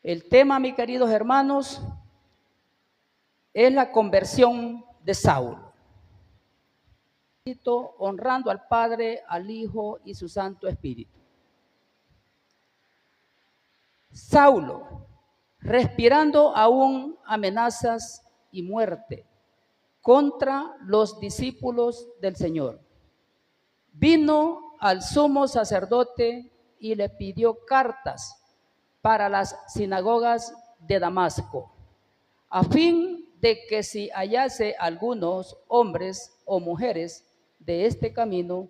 El tema, mis queridos hermanos, es la conversión de Saulo, honrando al Padre, al Hijo y su Santo Espíritu. Saulo, respirando aún amenazas y muerte contra los discípulos del Señor, vino al sumo sacerdote y le pidió cartas para las sinagogas de Damasco, a fin de que si hallase algunos hombres o mujeres de este camino,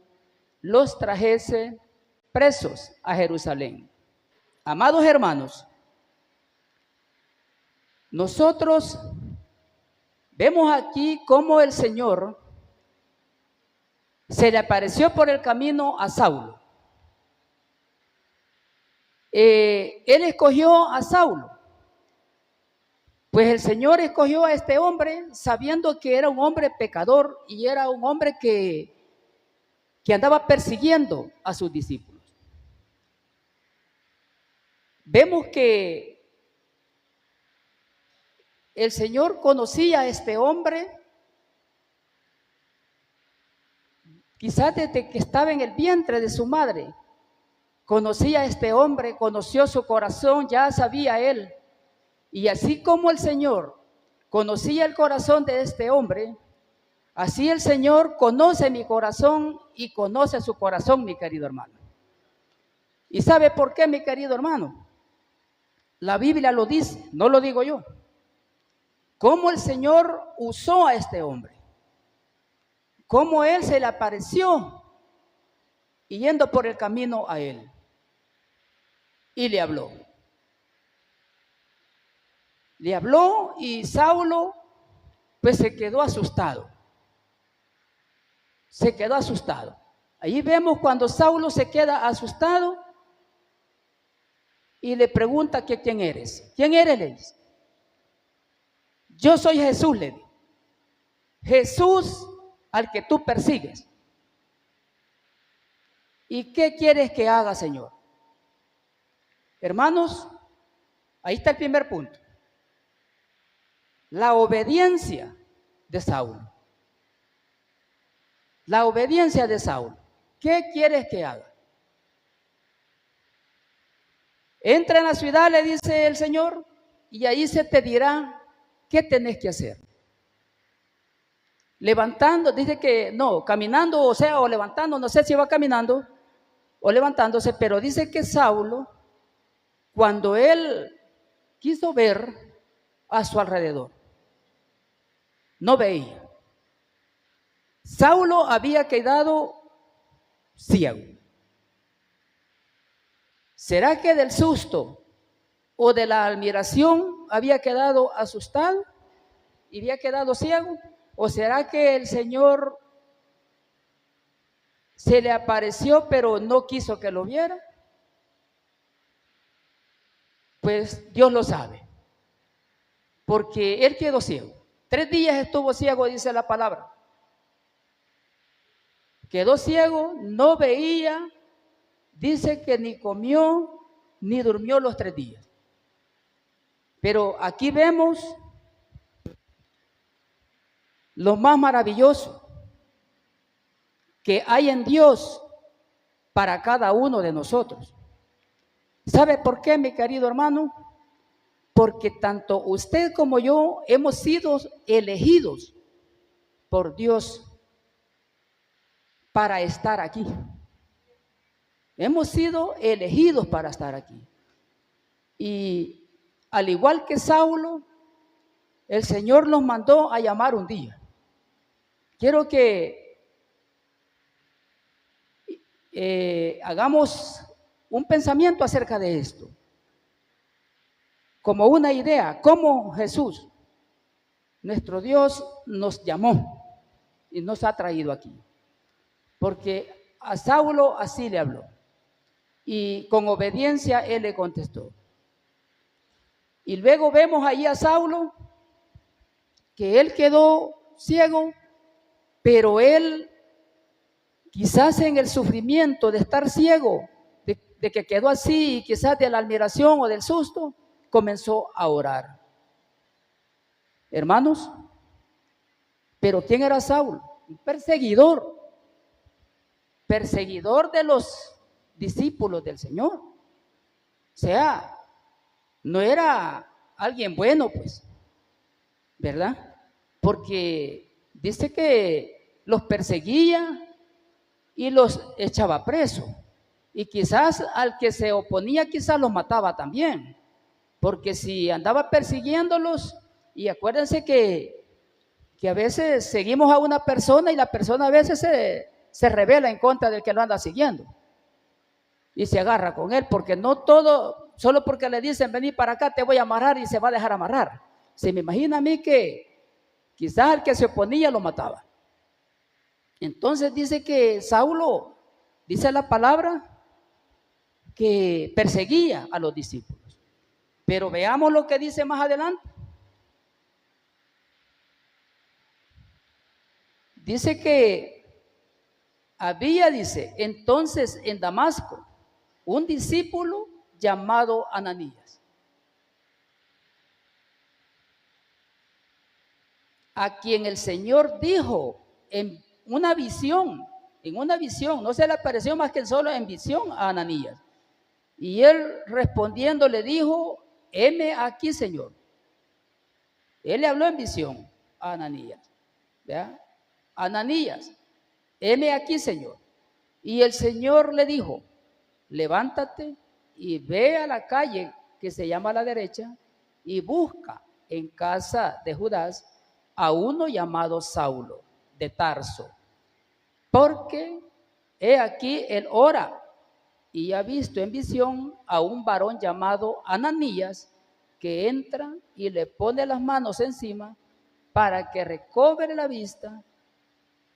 los trajese presos a Jerusalén. Amados hermanos, nosotros vemos aquí cómo el Señor se le apareció por el camino a Saulo. Él escogió a Saulo, pues el Señor escogió a este hombre sabiendo que era un hombre pecador y era un hombre que andaba persiguiendo a sus discípulos. Vemos que el Señor conocía a este hombre quizás desde que estaba en el vientre de su madre. Conocía a este hombre, conoció su corazón, ya sabía él. Y así como el Señor conocía el corazón de este hombre, así el Señor conoce mi corazón y conoce su corazón, mi querido hermano. ¿Y sabe por qué, mi querido hermano? La Biblia lo dice, no lo digo yo. Cómo el Señor usó a este hombre, cómo Él se le apareció yendo por el camino a él y le habló. Le habló y Saulo pues se quedó asustado. Se quedó asustado. Ahí vemos cuando Saulo se queda asustado y le pregunta que quién eres. ¿Quién eres? Le dice. Yo soy Jesús, le dice. Jesús al que tú persigues. ¿Y qué quieres que haga, Señor? Hermanos, ahí está el primer punto. La obediencia de Saulo. La obediencia de Saulo. ¿Qué quieres que haga? Entra en la ciudad, le dice el Señor, y ahí se te dirá qué tenés que hacer. Levantando, dice que no, caminando, o levantando, no sé si va caminando o levantándose, pero dice que Saulo, cuando él quiso ver a su alrededor, no veía. Saulo había quedado ciego. ¿Será que del susto o de la admiración había quedado asustado y había quedado ciego? ¿O será que el Señor se le apareció pero no quiso que lo viera? Pues Dios lo sabe, porque él quedó ciego. 3 días estuvo ciego, dice la palabra. Quedó ciego, no veía, dice que ni comió ni durmió los 3 días. Pero aquí vemos lo más maravilloso que hay en Dios para cada uno de nosotros. ¿Sabe por qué, mi querido hermano? Porque tanto usted como yo hemos sido elegidos por Dios para estar aquí. Hemos sido elegidos para estar aquí. Y al igual que Saulo, el Señor nos mandó a llamar un día. Quiero que hagamos un pensamiento acerca de esto, como una idea, cómo Jesús, nuestro Dios, nos llamó y nos ha traído aquí. Porque a Saulo así le habló y con obediencia él le contestó. Y luego vemos ahí a Saulo que él quedó ciego, pero él quizás en el sufrimiento de estar ciego, de que quedó así, quizás de la admiración o del susto, comenzó a orar. Hermanos, pero ¿quién era Saulo? Un perseguidor de los discípulos del Señor. O sea, no era alguien bueno, pues, ¿verdad? Porque dice que los perseguía y los echaba preso. Y quizás al que se oponía, quizás los mataba también. Porque si andaba persiguiéndolos, y acuérdense que a veces seguimos a una persona y la persona a veces se rebela en contra del que lo anda siguiendo. Y se agarra con él, porque no todo, solo porque le dicen vení para acá te voy a amarrar y se va a dejar amarrar. Se me imagina a mí que quizás al que se oponía lo mataba. Entonces dice que Saulo, dice la palabra, que perseguía a los discípulos. Pero veamos lo que dice más adelante. Dice que dice, entonces en Damasco, un discípulo llamado Ananías, a quien el Señor dijo en una visión, no se le apareció más que solo en visión a Ananías. Y él respondiendo le dijo, heme aquí, Señor. Él le habló en visión a Ananías, ¿verdad? Ananías, heme aquí, Señor. Y el Señor le dijo, levántate y ve a la calle que se llama a la derecha y busca en casa de Judas a uno llamado Saulo de Tarso, porque he aquí él ora y ha visto en visión a un varón llamado Ananías que entra y le pone las manos encima para que recobre la vista.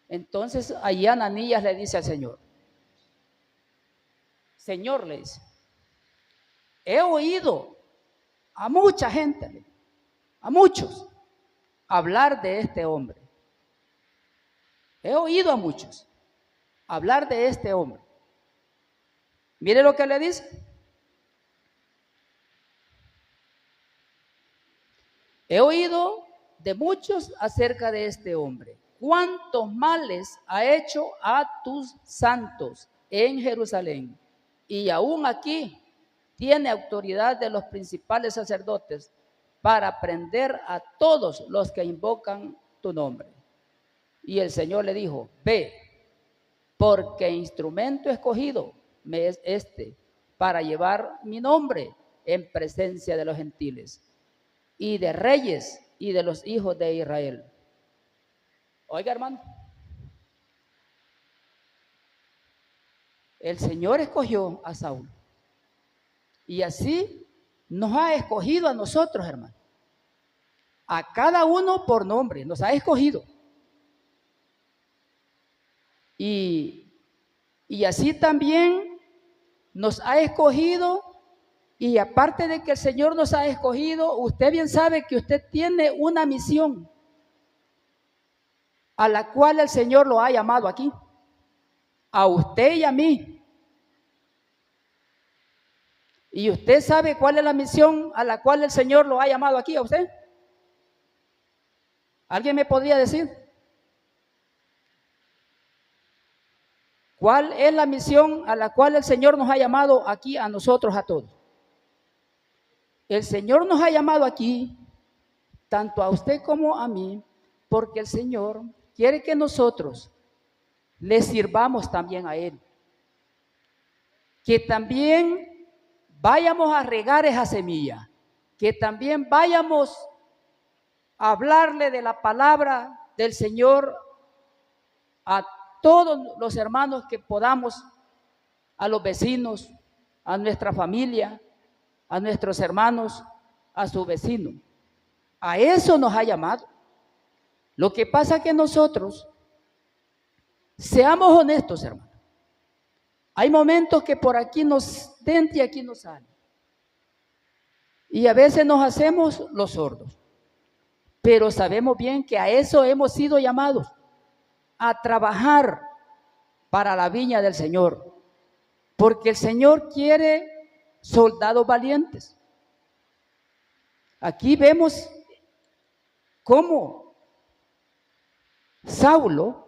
Entonces allí Ananías le dice al Señor, Señor, le dice, he oído a mucha gente, a muchos, hablar de este hombre. He oído a muchos hablar de este hombre. Mire lo que le dice. He oído de muchos acerca de este hombre. ¿Cuántos males ha hecho a tus santos en Jerusalén? Y aún aquí tiene autoridad de los principales sacerdotes para prender a todos los que invocan tu nombre. Y el Señor le dijo, ve, porque instrumento escogido me es este para llevar mi nombre en presencia de los gentiles y de reyes y de los hijos de Israel. Oiga, hermano, el Señor escogió a Saulo y así nos ha escogido a nosotros, hermano, a cada uno por nombre, nos ha escogido. Y así también nos ha escogido, y aparte de que el Señor nos ha escogido, usted bien sabe que usted tiene una misión a la cual el Señor lo ha llamado aquí, a usted y a mí. ¿Y usted sabe cuál es la misión a la cual el Señor lo ha llamado aquí a usted? ¿Alguien me podría decir? ¿Cuál es la misión a la cual el Señor nos ha llamado aquí a nosotros, a todos? El Señor nos ha llamado aquí, tanto a usted como a mí, porque el Señor quiere que nosotros le sirvamos también a Él. Que también vayamos a regar esa semilla, que también vayamos a hablarle de la palabra del Señor a todos los hermanos que podamos, a los vecinos, a nuestra familia, a nuestros hermanos, a su vecino. A eso nos ha llamado. Lo que pasa es que nosotros, seamos honestos, hermanos. Hay momentos que por aquí nos entra y aquí nos sale. Y a veces nos hacemos los sordos. Pero sabemos bien que a eso hemos sido llamados, a trabajar para la viña del Señor. Porque el Señor quiere soldados valientes. Aquí vemos cómo Saulo,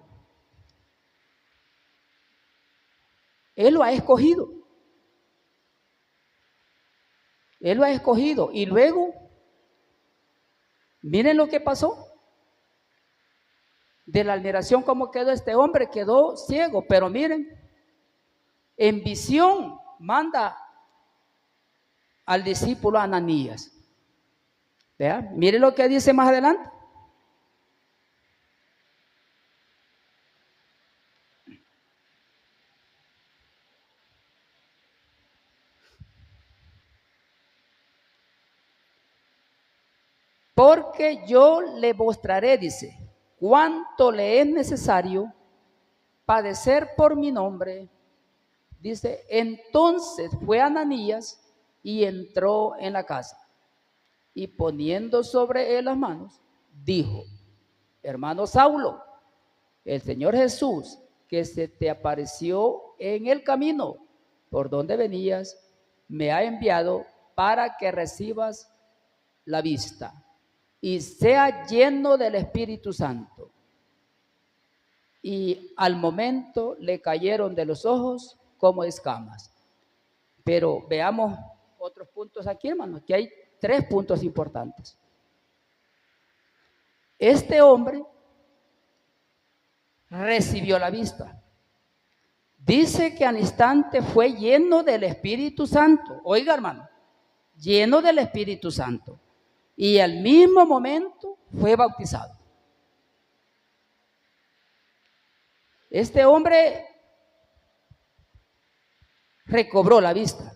él lo ha escogido. Él lo ha escogido. Y luego, miren lo que pasó. De la admiración, cómo quedó este hombre, quedó ciego. Pero miren, en visión manda al discípulo Ananías. ¿Vea? Miren lo que dice más adelante. Porque yo le mostraré, dice, cuánto le es necesario padecer por mi nombre. Dice, entonces fue Ananías y entró en la casa. Y poniendo sobre él las manos, dijo, hermano Saulo, el Señor Jesús, que se te apareció en el camino por donde venías, me ha enviado para que recibas la vista y sea lleno del Espíritu Santo. Y al momento le cayeron de los ojos como escamas. Pero veamos otros puntos aquí, hermanos, que hay 3 puntos importantes. Este hombre recibió la vista. Dice que al instante fue lleno del Espíritu Santo. Oiga, hermano, lleno del Espíritu Santo. Y al mismo momento fue bautizado. Este hombre recobró la vista.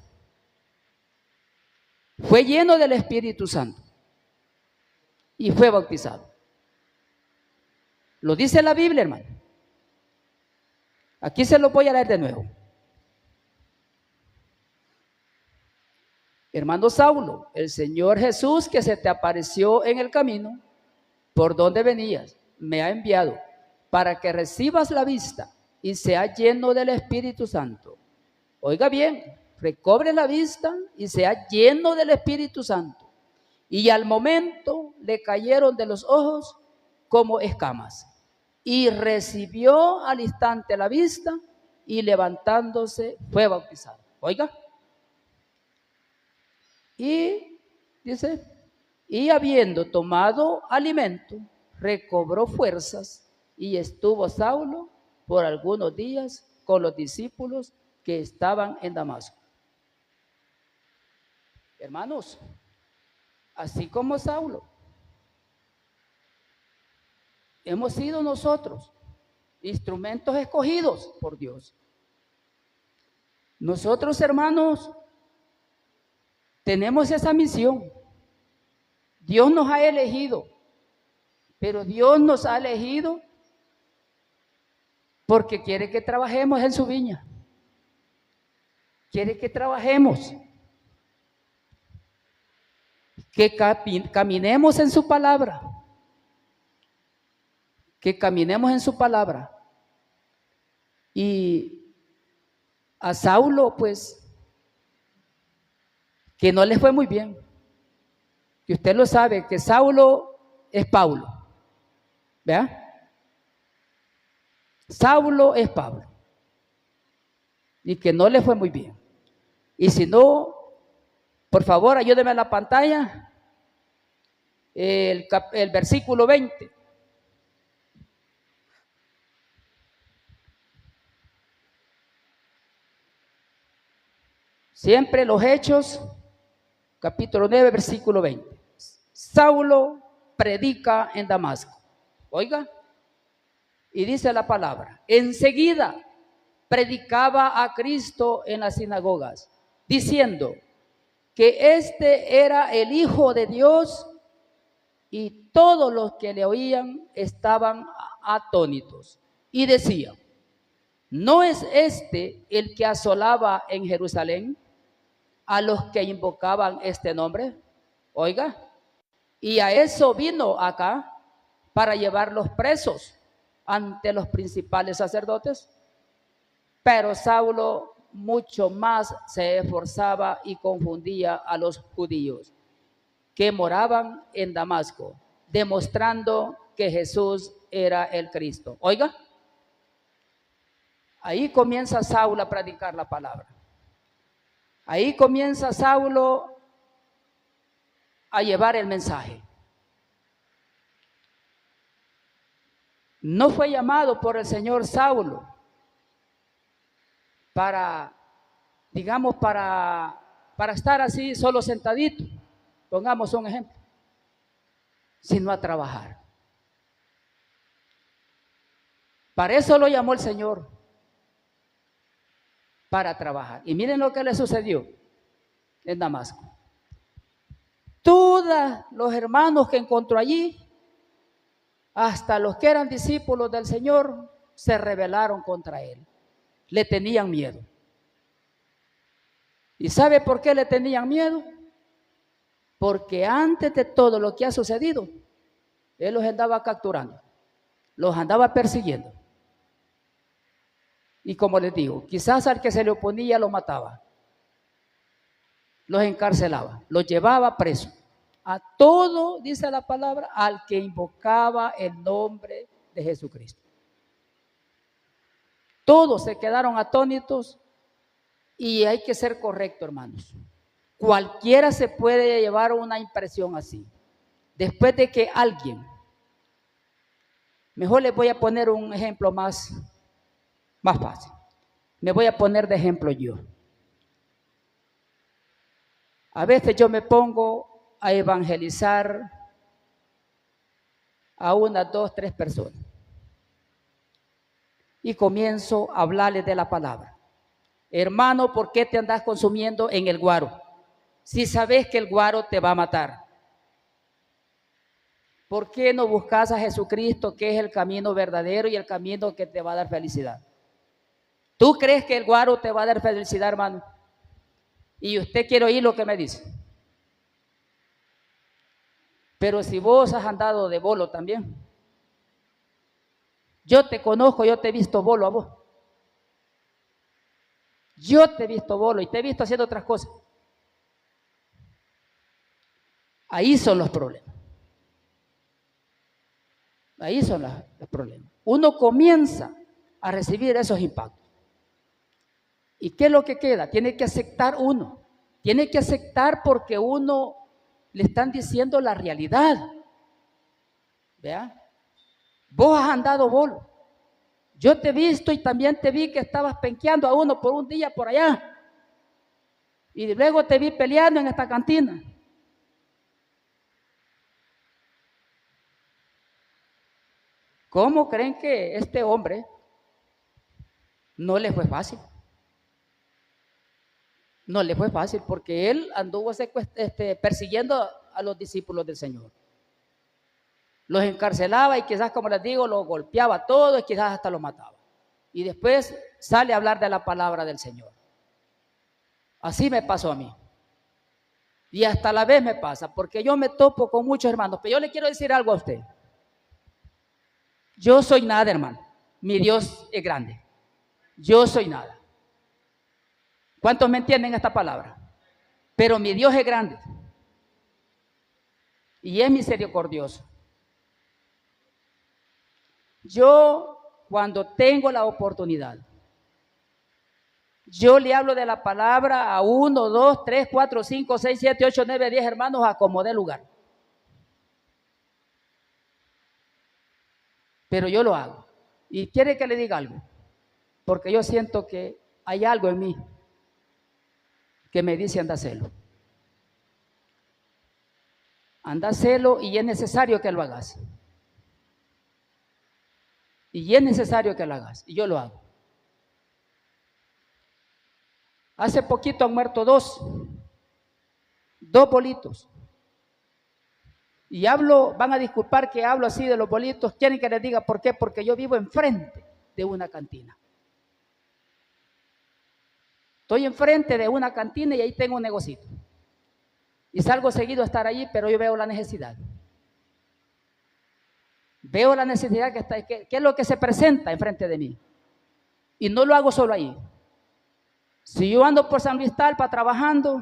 Fue lleno del Espíritu Santo y fue bautizado. Lo dice la Biblia, hermano. Aquí se lo voy a leer de nuevo. Hermano Saulo, el Señor Jesús que se te apareció en el camino por donde venías, me ha enviado para que recibas la vista y sea lleno del Espíritu Santo. Oiga bien, recobre la vista y sea lleno del Espíritu Santo. Y al momento le cayeron de los ojos como escamas. Y recibió al instante la vista y levantándose fue bautizado. Oiga. Y dice, y habiendo tomado alimento, recobró fuerzas y estuvo Saulo por algunos días con los discípulos que estaban en Damasco. Hermanos, así como Saulo, hemos sido nosotros instrumentos escogidos por Dios. Nosotros, hermanos, tenemos esa misión. Dios nos ha elegido, pero Dios nos ha elegido porque quiere que trabajemos en su viña. Quiere que trabajemos, que caminemos en su palabra, que caminemos en su palabra. Y a Saulo, pues, que no le fue muy bien. Que usted lo sabe, que Saulo es Pablo. ¿Vea? Saulo es Pablo. Y que no le fue muy bien. Y si no, por favor, ayúdeme a la pantalla. El versículo 20. Siempre los Hechos, capítulo 9, versículo 20. Saulo predica en Damasco. Oiga, y dice la palabra, enseguida predicaba a Cristo en las sinagogas, diciendo que este era el Hijo de Dios, y todos los que le oían estaban atónitos y decían, ¿no es este el que asolaba en Jerusalén a los que invocaban este nombre? Oiga, y a eso vino acá para llevarlos presos ante los principales sacerdotes. Pero Saulo mucho más se esforzaba y confundía a los judíos. que moraban en Damasco, demostrando que Jesús era el Cristo. Oiga, ahí comienza Saulo a predicar la palabra. Ahí comienza Saulo a llevar el mensaje. No fue llamado por el Señor Saulo para, digamos, para estar así solo sentadito, pongamos un ejemplo, sino a trabajar. Para eso lo llamó el Señor, para trabajar. Y miren lo que le sucedió en Damasco. Todos los hermanos que encontró allí, hasta los que eran discípulos del Señor, se rebelaron contra él. Le tenían miedo. ¿Y sabe por qué le tenían miedo? Porque antes de todo lo que ha sucedido, él los andaba capturando, los andaba persiguiendo. Y como les digo, quizás al que se le oponía lo mataba, los encarcelaba, los llevaba preso. A todo, dice la palabra, al que invocaba el nombre de Jesucristo. Todos se quedaron atónitos y hay que ser correcto, hermanos. Cualquiera se puede llevar una impresión así. Después de que alguien, mejor les voy a poner un ejemplo más fácil. Me voy a poner de ejemplo yo. A veces yo me pongo a evangelizar a unas 2, 3 personas y comienzo a hablarles de la palabra. Hermano, ¿por qué te andas consumiendo en el guaro? Si sabes que el guaro te va a matar. ¿Por qué no buscas a Jesucristo, que es el camino verdadero y el camino que te va a dar felicidad? ¿Tú crees que el guaro te va a dar felicidad, hermano? Y usted quiere oír lo que me dice. Pero si vos has andado de bolo también, yo te conozco, yo te he visto bolo a vos. Yo te he visto bolo y te he visto haciendo otras cosas. Ahí son los problemas. Ahí son los problemas. Uno comienza a recibir esos impactos. ¿Y qué es lo que queda? Tiene que aceptar uno. Tiene que aceptar porque uno le están diciendo la realidad. ¿Vea? Vos has andado bolo. Yo te he visto y también te vi que estabas penqueando a uno por un día por allá. Y luego te vi peleando en esta cantina. ¿Cómo creen que este hombre no le fue fácil? No le fue fácil porque él anduvo persiguiendo a los discípulos del Señor. Los encarcelaba y quizás, como les digo, los golpeaba a todos y quizás hasta los mataba. Y después sale a hablar de la palabra del Señor. Así me pasó a mí. Y hasta la vez me pasa, porque yo me topo con muchos hermanos. Pero yo le quiero decir algo a usted. Yo soy nada, hermano. Mi Dios es grande. Yo soy nada. ¿Cuántos me entienden esta palabra? Pero mi Dios es grande. Y es misericordioso. Yo, cuando tengo la oportunidad, yo le hablo de la palabra a 1, 2, 3, 4, 5, 6, 7, 8, 9, 10 hermanos a como dé lugar. Pero yo lo hago. Y quiere que le diga algo, porque yo siento que hay algo en mí que me dice anda a hacerlo. Anda a hacerlo y es necesario que lo hagas. Y es necesario que lo hagas. Y yo lo hago. Hace poquito han muerto dos bolitos. Y hablo, van a disculpar que hablo así de los bolitos. ¿Quieren que les diga por qué? Porque yo vivo enfrente de una cantina. Estoy enfrente de una cantina y ahí tengo un negocito. Y salgo seguido a estar allí, pero yo veo la necesidad. Veo la necesidad que está, que es lo que se presenta enfrente de mí. Y no lo hago solo ahí. Si yo ando por San Luis Talpa trabajando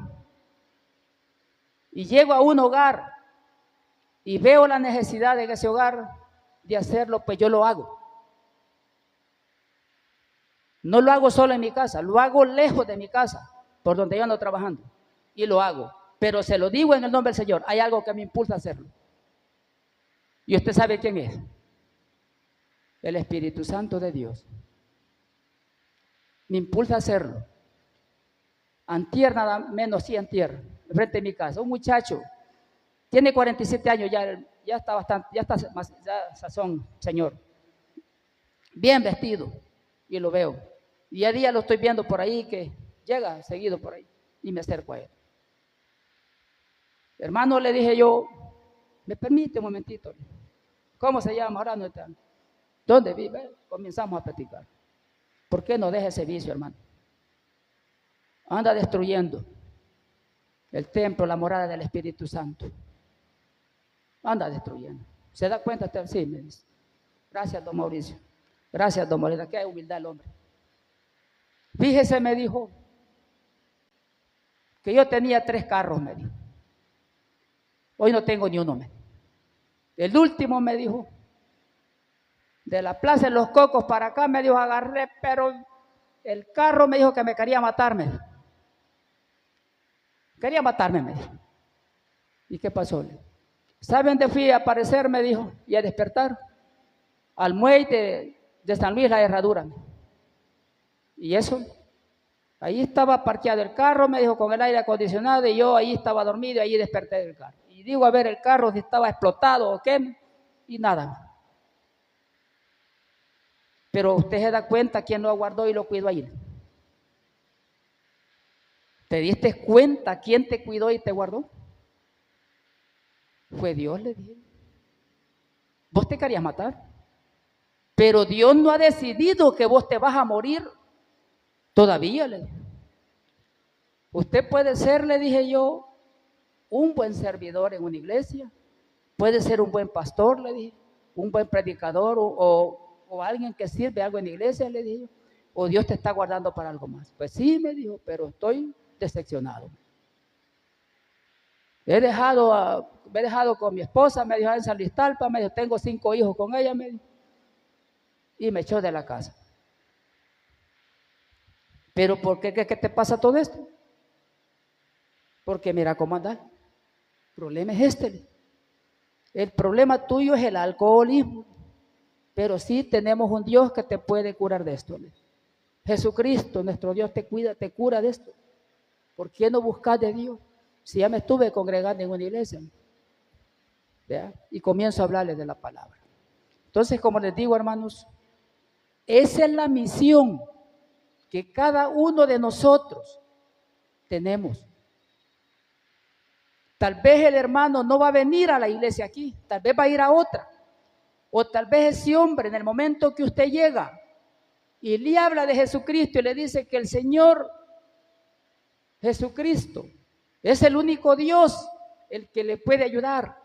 y llego a un hogar y veo la necesidad de ese hogar de hacerlo, pues yo lo hago. No lo hago solo en mi casa, lo hago lejos de mi casa, por donde yo ando trabajando, y lo hago. Pero se lo digo en el nombre del Señor, hay algo que me impulsa a hacerlo. Y usted sabe quién es. El Espíritu Santo de Dios. Me impulsa a hacerlo. Antier, nada menos, sí, antier, frente de mi casa, un muchacho, tiene 47 años, ya está bastante, ya sazón, señor, bien vestido, y lo veo, y a día lo estoy viendo por ahí, que llega seguido por ahí, y me acerco a él. Hermano, le dije yo, ¿me permite un momentito? ¿Cómo se llama? Ahora no está. ¿Dónde vive? Comenzamos a platicar. ¿Por qué no deja ese vicio, hermano? Anda destruyendo el templo, la morada del Espíritu Santo. Anda destruyendo. ¿Se da cuenta? Sí, me dice. Gracias, don Mauricio. Gracias, don Mauricio. Qué humildad el hombre. Fíjese, me dijo, que yo tenía 3 carros, me dijo. Hoy no tengo ni uno, me dijo. El último, me dijo, de la Plaza de los Cocos para acá, me dijo, agarré, pero el carro me dijo que me quería matarme. Quería matarme, me dijo. ¿Y qué pasó? ¿Sabe dónde fui a aparecer? Me dijo, y a despertar. Al muelle de San Luis, la Herradura. Y eso, ahí estaba parqueado el carro, me dijo, con el aire acondicionado, y yo ahí estaba dormido, y ahí desperté del carro. Y digo, a ver, el carro si estaba explotado o qué, y nada. Pero usted se da cuenta quién lo aguardó y lo cuidó ahí. ¿Te diste cuenta quién te cuidó y te guardó? Fue Dios, le dije. Vos te querías matar, pero Dios no ha decidido que vos te vas a morir todavía, le dije. Usted puede ser, le dije yo, un buen servidor en una iglesia, puede ser un buen pastor, le dije, un buen predicador o alguien que sirve algo en la iglesia, le dije yo, o Dios te está guardando para algo más. Pues sí, me dijo, pero estoy decepcionado. Me he dejado con mi esposa, me dijo en San Luis Talpa, me dijo, tengo 5 hijos con ella, me dijo, y me echó de la casa. ¿Pero por qué te pasa todo esto? Porque mira cómo anda. El problema es este. El problema tuyo es el alcoholismo, pero sí tenemos un Dios que te puede curar de esto. Jesucristo, nuestro Dios, te cuida, te cura de esto. ¿Por qué no buscas de Dios? Si ya me estuve congregando en una iglesia, ¿vea? Y comienzo a hablarles de la palabra. Entonces, como les digo, hermanos, esa es la misión que cada uno de nosotros tenemos. Tal vez el hermano no va a venir a la iglesia aquí, tal vez va a ir a otra. O tal vez ese hombre, en el momento que usted llega y le habla de Jesucristo y le dice que el Señor Jesucristo es el único Dios, el que le puede ayudar,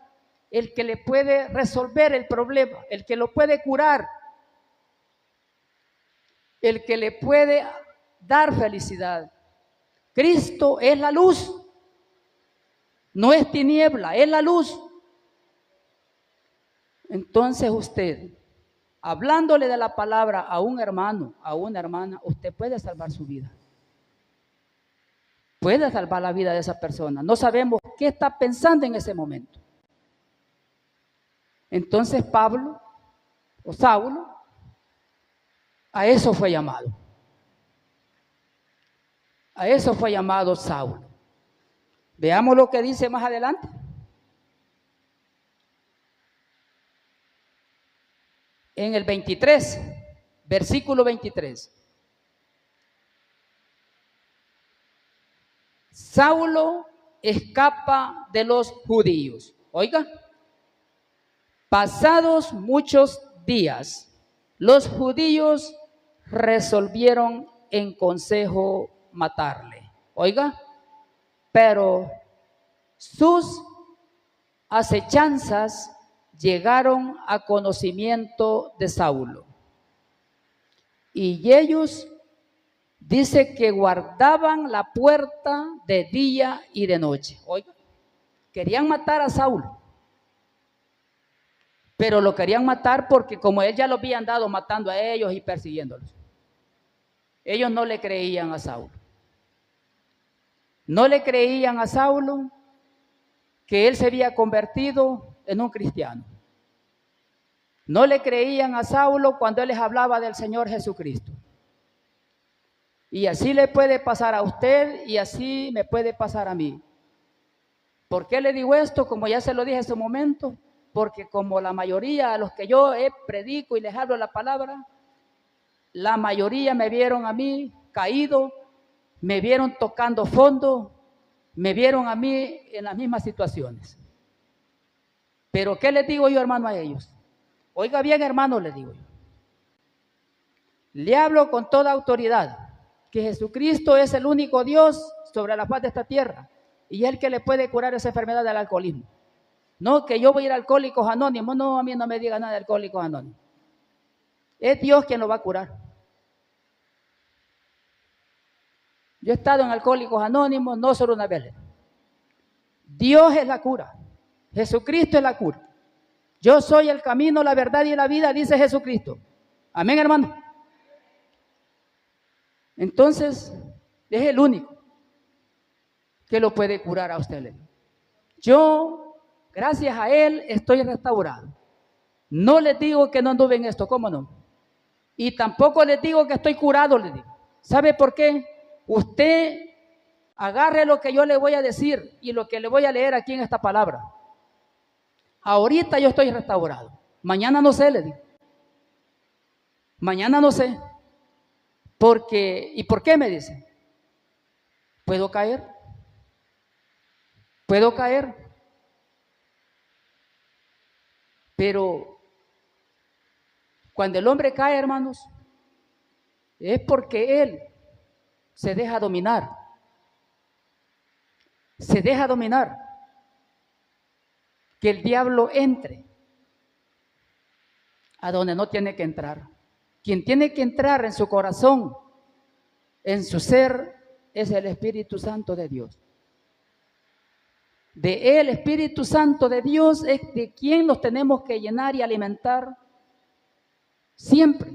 el que le puede resolver el problema, el que lo puede curar, el que le puede dar felicidad. Cristo es la luz, no es tiniebla, es la luz. Entonces usted, hablándole de la palabra a un hermano, a una hermana, usted puede salvar su vida. Puede salvar la vida de esa persona. No sabemos qué está pensando en ese momento. Entonces Pablo o Saulo a eso fue llamado. A eso fue llamado Saulo. Veamos lo que dice más adelante. En el 23, versículo 23. Saulo escapa de los judíos. Oiga, pasados muchos días, los judíos resolvieron en consejo matarle. Oiga, pero sus acechanzas llegaron a conocimiento de Saulo. Y ellos, dice que guardaban la puerta de día y de noche. Oiga, querían matar a Saulo, pero lo querían matar porque como él ya lo había andado matando a ellos y persiguiéndolos, ellos no le creían a Saulo. No le creían a Saulo que él se había convertido en un cristiano. No le creían a Saulo cuando él les hablaba del Señor Jesucristo. Y así le puede pasar a usted y así me puede pasar a mí. ¿Por qué le digo esto? Como ya se lo dije en su momento, porque como la mayoría a los que yo predico y les hablo la palabra, la mayoría me vieron a mí caído, me vieron tocando fondo, me vieron a mí en las mismas situaciones. Pero ¿qué les digo yo, hermano, a ellos? Oiga bien, hermano, les digo yo. Le hablo con toda autoridad que Jesucristo es el único Dios sobre la faz de esta tierra y es el que le puede curar esa enfermedad del alcoholismo. No, que yo voy a ir a Alcohólicos Anónimos. No, a mí no me diga nada de Alcohólicos Anónimos. Es Dios quien lo va a curar. Yo he estado en Alcohólicos Anónimos, no solo una vez. Dios es la cura. Jesucristo es la cura. Yo soy el camino, la verdad y la vida, dice Jesucristo. Amén, hermano. Entonces, es el único que lo puede curar a usted. Yo, gracias a Él, estoy restaurado. No les digo que no anduve en esto, ¿cómo no? Y tampoco les digo que estoy curado, les digo. ¿Sabe por qué? Usted agarre lo que yo le voy a decir y lo que le voy a leer aquí en esta palabra. Ahorita yo estoy restaurado. Mañana no sé, le digo. Mañana no sé. Porque, ¿y por qué me dice? ¿Puedo caer? ¿Puedo caer? Pero cuando el hombre cae, hermanos, es porque él se deja dominar. Se deja dominar. Que el diablo entre a donde no tiene que entrar. Quien tiene que entrar en su corazón, en su ser, es el Espíritu Santo de Dios. De él, Espíritu Santo de Dios, es de quien nos tenemos que llenar y alimentar siempre.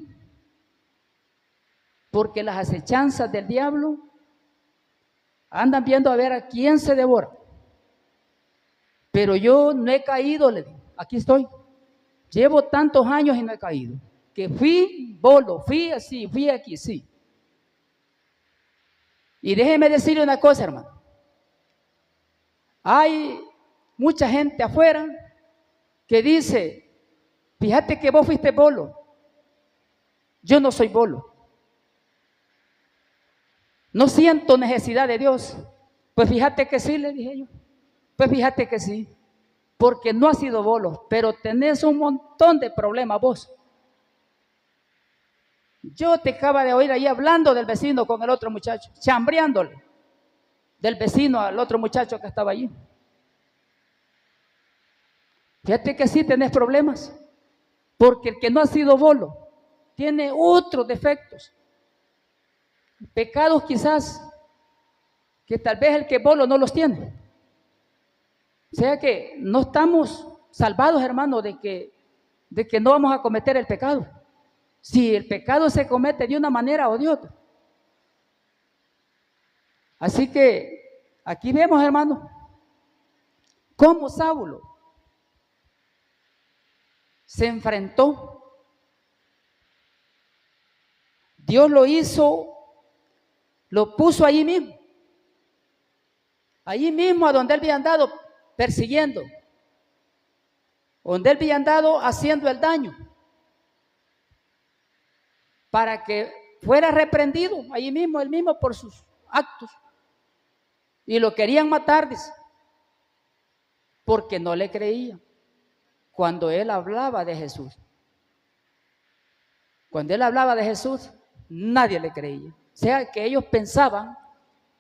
Porque las acechanzas del diablo andan viendo a ver a quién se devora. Pero yo no he caído, le digo, aquí estoy. Llevo tantos años y no he caído. Que fui bolo, fui así, fui aquí, sí. Y déjeme decirle una cosa, hermano. Hay mucha gente afuera que dice, fíjate que vos fuiste bolo. Yo no soy bolo. No siento necesidad de Dios. Pues fíjate que sí, le dije yo. Pues fíjate que sí. Porque no has sido bolo, pero tenés un montón de problemas vos. Yo te acabo de oír ahí hablando del vecino con el otro muchacho, chambreándole del vecino al otro muchacho que estaba allí. Fíjate que sí tenés problemas, porque el que no ha sido bolo tiene otros defectos, pecados quizás, que tal vez el que es bolo no los tiene. O sea que no estamos salvados, hermano, de que no vamos a cometer el pecado. Si el pecado se comete de una manera o de otra. Así que aquí vemos, hermano, cómo Saulo se enfrentó. Dios lo hizo, lo puso allí mismo a donde él había andado persiguiendo, donde él había andado haciendo el daño, para que fuera reprendido allí mismo, él mismo por sus actos. Y lo querían matar, dice, porque no le creían cuando él hablaba de Jesús. Cuando él hablaba de Jesús, nadie le creía. O sea que ellos pensaban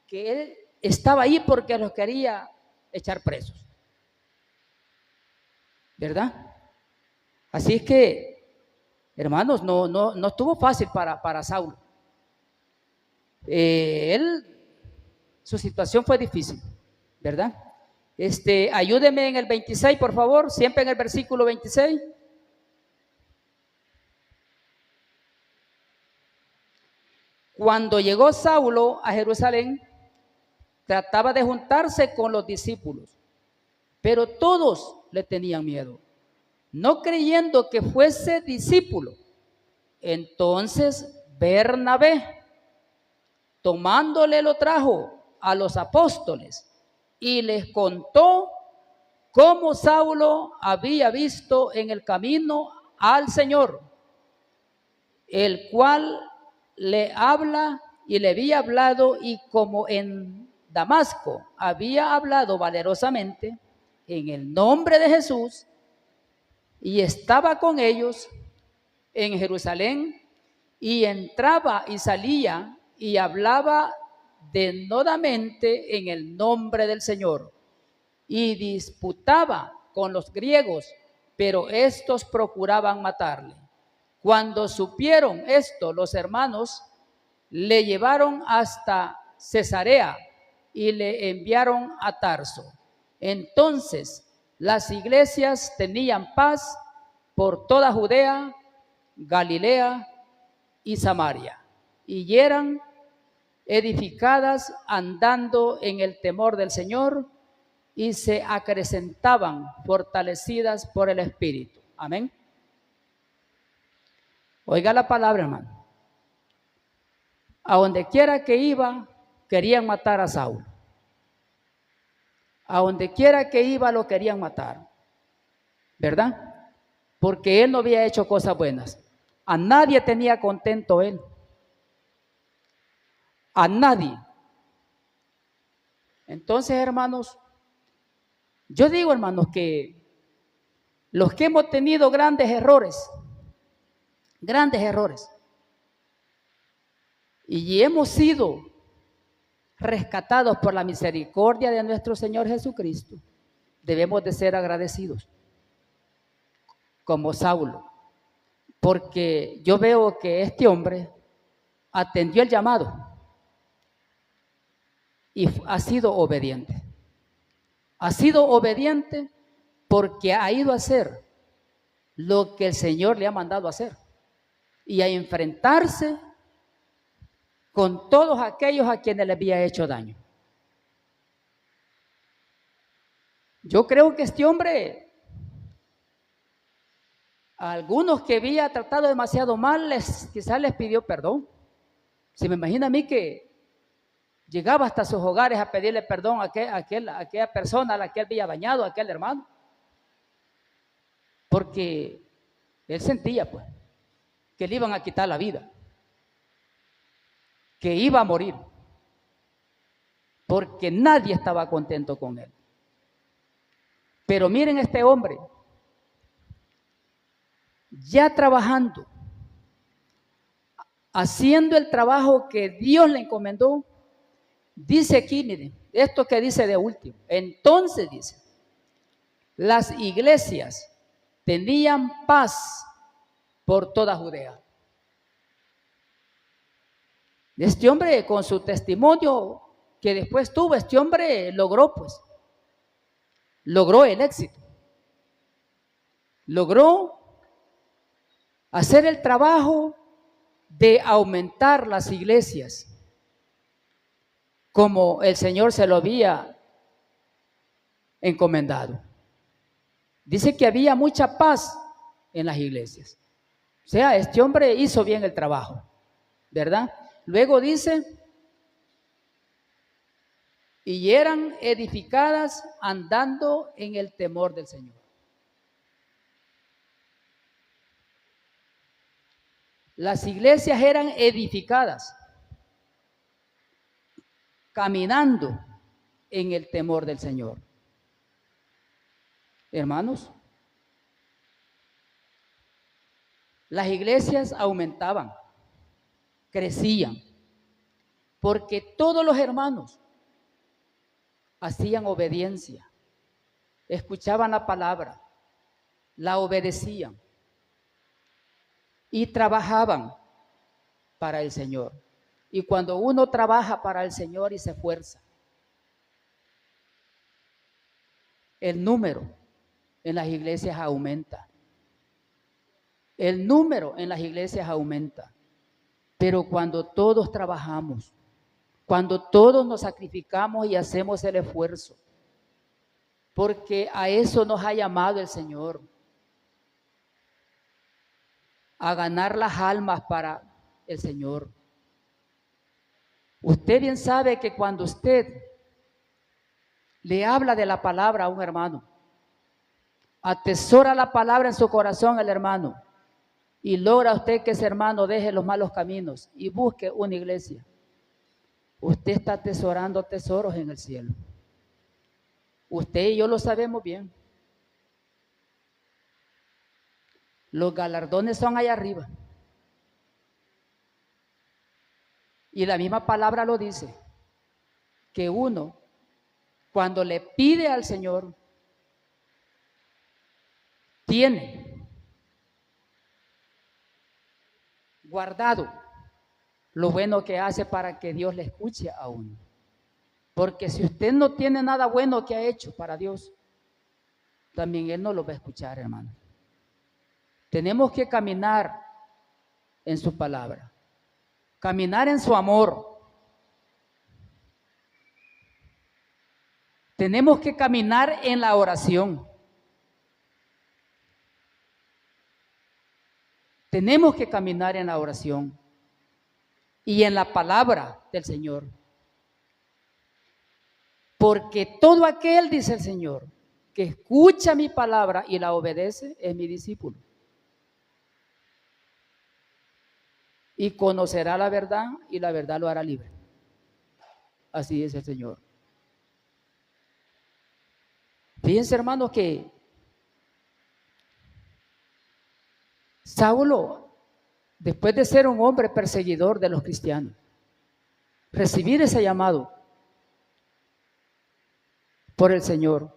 que él estaba ahí porque los quería echar presos. ¿Verdad? Así es que, hermanos, no estuvo fácil para Saulo. Su situación fue difícil, ¿verdad? Ayúdeme en el 26, por favor, siempre en el versículo 26. Cuando llegó Saulo a Jerusalén, trataba de juntarse con los discípulos, pero todos le tenían miedo, no creyendo que fuese discípulo. Entonces Bernabé, tomándole, lo trajo a los apóstoles y les contó cómo Saulo había visto en el camino al Señor, el cual le habla y le había hablado, y como en Damasco había hablado valerosamente en el nombre de Jesús, y estaba con ellos en Jerusalén, y entraba y salía y hablaba denodamente en el nombre del Señor, y disputaba con los griegos, pero estos procuraban matarle. Cuando supieron esto, los hermanos le llevaron hasta Cesarea y le enviaron a Tarso. Entonces las iglesias tenían paz por toda Judea, Galilea y Samaria, y eran edificadas andando en el temor del Señor, y se acrecentaban fortalecidas por el Espíritu. Amén. Oiga la palabra, hermano. A donde quiera que iba, querían matar a Saulo. A donde quiera que iba, lo querían matar. ¿Verdad? Porque él no había hecho cosas buenas. A nadie tenía contento él. A nadie. Entonces, hermanos, yo digo, hermanos, que los que hemos tenido grandes errores, y hemos sido rescatados por la misericordia de nuestro Señor Jesucristo, debemos de ser agradecidos, como Saulo, porque yo veo que este hombre atendió el llamado y ha sido obediente. Ha sido obediente porque ha ido a hacer lo que el Señor le ha mandado a hacer y a enfrentarse con todos aquellos a quienes le había hecho daño. Yo creo que este hombre, a algunos que había tratado demasiado mal, quizás les pidió perdón. Se me imagina a mí que llegaba hasta sus hogares a pedirle perdón a aquella persona a la que él había dañado, a aquel hermano, porque él sentía pues que le iban a quitar la vida, que iba a morir, porque nadie estaba contento con él. Pero miren, este hombre, ya trabajando, haciendo el trabajo que Dios le encomendó, dice aquí, miren, esto que dice de último. Entonces dice, las iglesias tenían paz por toda Judea. Este hombre, con su testimonio que después tuvo, este hombre logró el éxito. Logró hacer el trabajo de aumentar las iglesias, como el Señor se lo había encomendado. Dice que había mucha paz en las iglesias. O sea, este hombre hizo bien el trabajo, ¿verdad? Luego dice, y eran edificadas andando en el temor del Señor. Las iglesias eran edificadas, caminando en el temor del Señor. Hermanos, las iglesias aumentaban, crecían, porque todos los hermanos hacían obediencia, escuchaban la palabra, la obedecían y trabajaban para el Señor. Y cuando uno trabaja para el Señor y se esfuerza, el número en las iglesias aumenta. El número en las iglesias aumenta. Pero cuando todos trabajamos, cuando todos nos sacrificamos y hacemos el esfuerzo, porque a eso nos ha llamado el Señor, a ganar las almas para el Señor. Usted bien sabe que cuando usted le habla de la palabra a un hermano, atesora la palabra en su corazón al hermano y logra usted que ese hermano deje los malos caminos y busque una iglesia, usted está atesorando tesoros en el cielo. Usted y yo lo sabemos bien. Los galardones son allá arriba. Y la misma palabra lo dice, que uno, cuando le pide al Señor, tiene guardado lo bueno que hace para que Dios le escuche a uno. Porque si usted no tiene nada bueno que ha hecho para Dios, también Él no lo va a escuchar, hermano. Tenemos que caminar en su palabra, caminar en su amor. Tenemos que caminar en la oración. Tenemos que caminar en la oración y en la palabra del Señor. Porque todo aquel, dice el Señor, que escucha mi palabra y la obedece, es mi discípulo. Y conocerá la verdad y la verdad lo hará libre. Así es el Señor. Fíjense, hermanos, que Saulo, después de ser un hombre perseguidor de los cristianos, recibir ese llamado por el Señor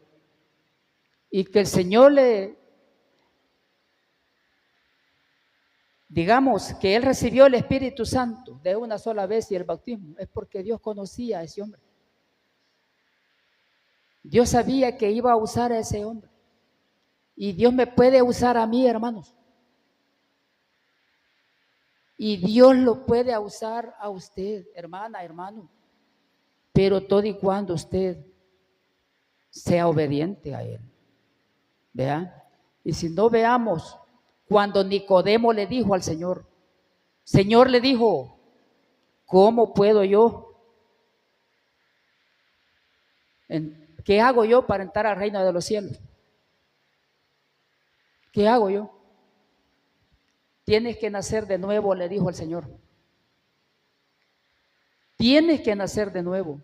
y que el Señor digamos que él recibió el Espíritu Santo de una sola vez y el bautismo, es porque Dios conocía a ese hombre. Dios sabía que iba a usar a ese hombre. Y Dios me puede usar a mí, hermanos. Y Dios lo puede usar a usted, hermana, hermano. Pero todo y cuando usted sea obediente a Él. ¿Vea? Y si no, veamos cuando Nicodemo le dijo al Señor, Señor, le dijo, ¿cómo puedo yo? ¿Qué hago yo para entrar al reino de los cielos? ¿Qué hago yo? Tienes que nacer de nuevo, le dijo el Señor. Tienes que nacer de nuevo.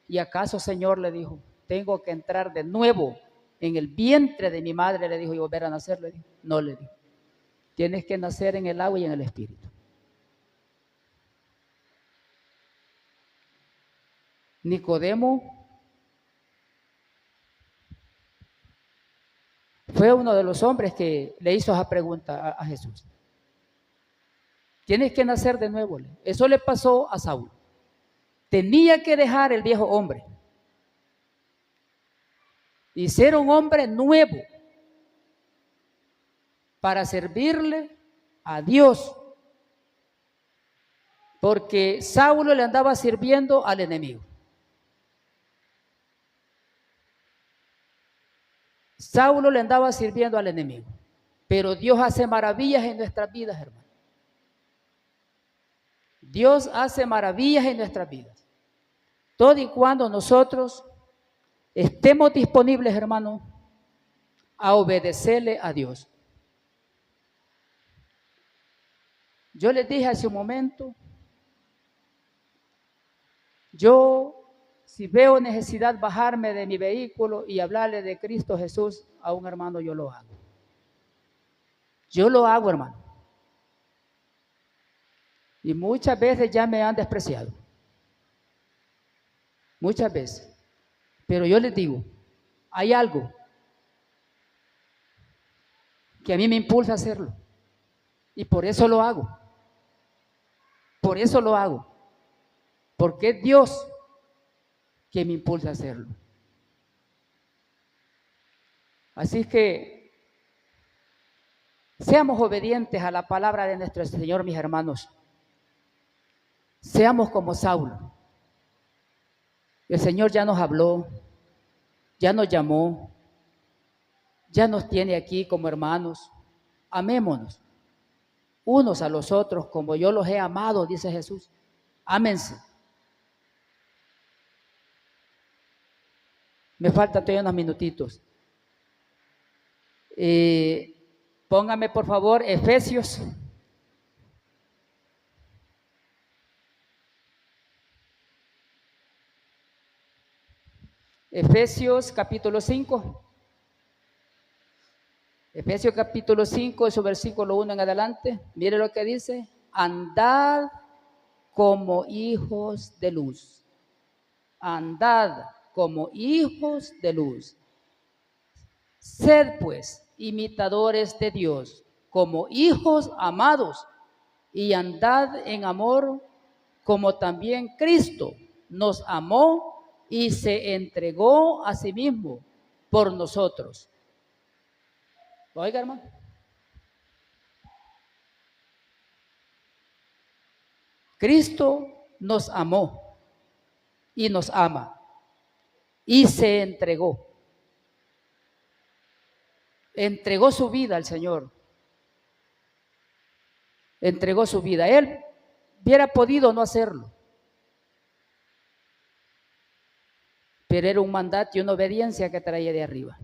¿Y acaso, Señor, le dijo, tengo que entrar de nuevo en el vientre de mi madre, le dijo, y volver a nacer? Le dijo, no, le dijo. Tienes que nacer en el agua y en el Espíritu. Nicodemo fue uno de los hombres que le hizo esa pregunta a Jesús. Tienes que nacer de nuevo. Eso le pasó a Saulo. Tenía que dejar el viejo hombre y ser un hombre nuevo para servirle a Dios. Porque Saulo le andaba sirviendo al enemigo. Saulo le andaba sirviendo al enemigo. Pero Dios hace maravillas en nuestras vidas, hermano. Dios hace maravillas en nuestras vidas. Todo y cuando nosotros estemos disponibles, hermano, a obedecerle a Dios. Yo les dije hace un momento, yo si veo necesidad bajarme de mi vehículo y hablarle de Cristo Jesús a un hermano, yo lo hago. Yo lo hago, hermano. Y muchas veces ya me han despreciado. Muchas veces. Pero yo les digo, hay algo que a mí me impulsa a hacerlo. Y por eso lo hago. Por eso lo hago. Porque es Dios que me impulsa a hacerlo. Así que seamos obedientes a la palabra de nuestro Señor, mis hermanos. Seamos como Saulo. El Señor ya nos habló, ya nos llamó, ya nos tiene aquí como hermanos. Amémonos unos a los otros como yo los he amado, dice Jesús. Ámense. Me faltan todavía unos minutitos. Póngame por favor Efesios. Efesios capítulo 5. Efesios capítulo 5, su versículo 1 en adelante. Mire lo que dice. Andad como hijos de luz. Andad como hijos de luz. Sed pues imitadores de Dios, como hijos amados, y andad en amor, como también Cristo nos amó y se entregó a sí mismo por nosotros. Oiga, hermano. Cristo nos amó y nos ama y se entregó. Entregó su vida al Señor. Entregó su vida. Él hubiera podido no hacerlo, pero era un mandato y una obediencia que traía de arriba.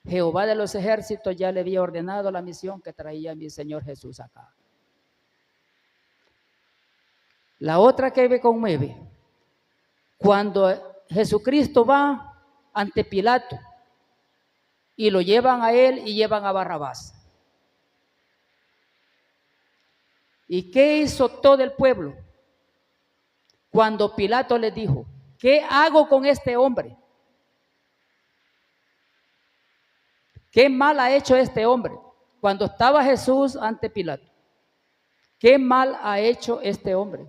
Jehová de los ejércitos ya le había ordenado la misión que traía mi Señor Jesús acá. La otra que me conmueve, cuando Jesucristo va ante Pilato y lo llevan a él y llevan a Barrabás. ¿Y qué hizo todo el pueblo? Cuando Pilato les dijo, ¿qué hago con este hombre? ¿Qué mal ha hecho este hombre? Cuando estaba Jesús ante Pilato, ¿qué mal ha hecho este hombre?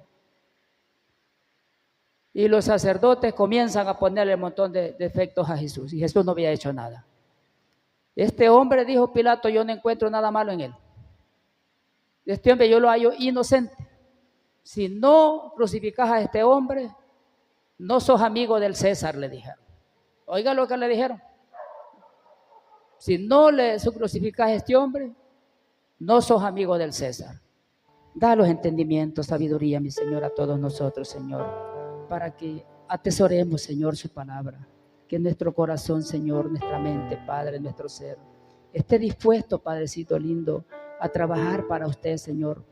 Y los sacerdotes comienzan a ponerle un montón de defectos a Jesús. Y Jesús no había hecho nada. Este hombre, dijo Pilato, yo no encuentro nada malo en él. Este hombre yo lo hallo inocente. Si no crucificas a este hombre, no sos amigo del César, le dijeron. Oiga lo que le dijeron. Si no le crucificas a este hombre, no sos amigo del César. Da los entendimientos, sabiduría, mi Señor, a todos nosotros, Señor, para que atesoremos, Señor, su palabra. Que nuestro corazón, Señor, nuestra mente, Padre, nuestro ser, esté dispuesto, Padrecito lindo, a trabajar para usted, Señor,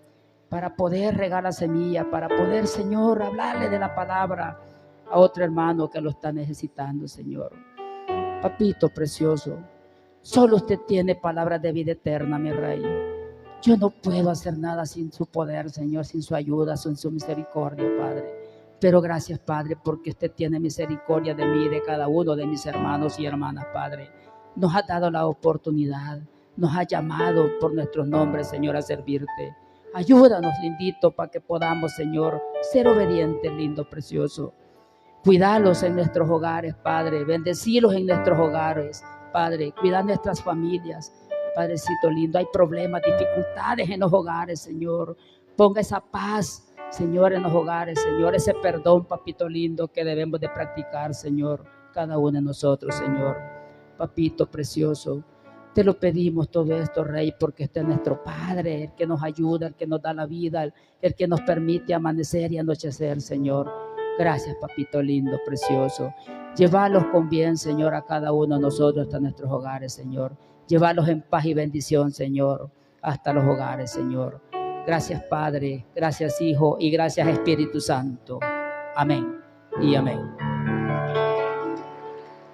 para poder regar la semilla, para poder, Señor, hablarle de la palabra a otro hermano que lo está necesitando, Señor. Papito precioso, solo usted tiene palabras de vida eterna, mi Rey. Yo no puedo hacer nada sin su poder, Señor, sin su ayuda, sin su misericordia, Padre. Pero gracias, Padre, porque usted tiene misericordia de mí y de cada uno de mis hermanos y hermanas, Padre. Nos ha dado la oportunidad, nos ha llamado por nuestros nombres, Señor, a servirte. Ayúdanos, lindito, para que podamos, Señor, ser obedientes, lindo, precioso. Cuidalos en nuestros hogares, Padre. Bendecilos en nuestros hogares, Padre. Cuida nuestras familias, Padrecito lindo. Hay problemas, dificultades en los hogares, Señor. Ponga esa paz, Señor, en los hogares, Señor. Ese perdón, papito lindo, que debemos de practicar, Señor, cada uno de nosotros, Señor. Papito precioso, te lo pedimos todo esto, Rey, porque este es nuestro Padre, el que nos ayuda, el que nos da la vida, el que nos permite amanecer y anochecer, Señor. Gracias, papito lindo, precioso. Llévalos con bien, Señor, a cada uno de nosotros hasta nuestros hogares, Señor. Llévalos en paz y bendición, Señor, hasta los hogares, Señor. Gracias, Padre, gracias, Hijo, y gracias, Espíritu Santo. Amén y amén.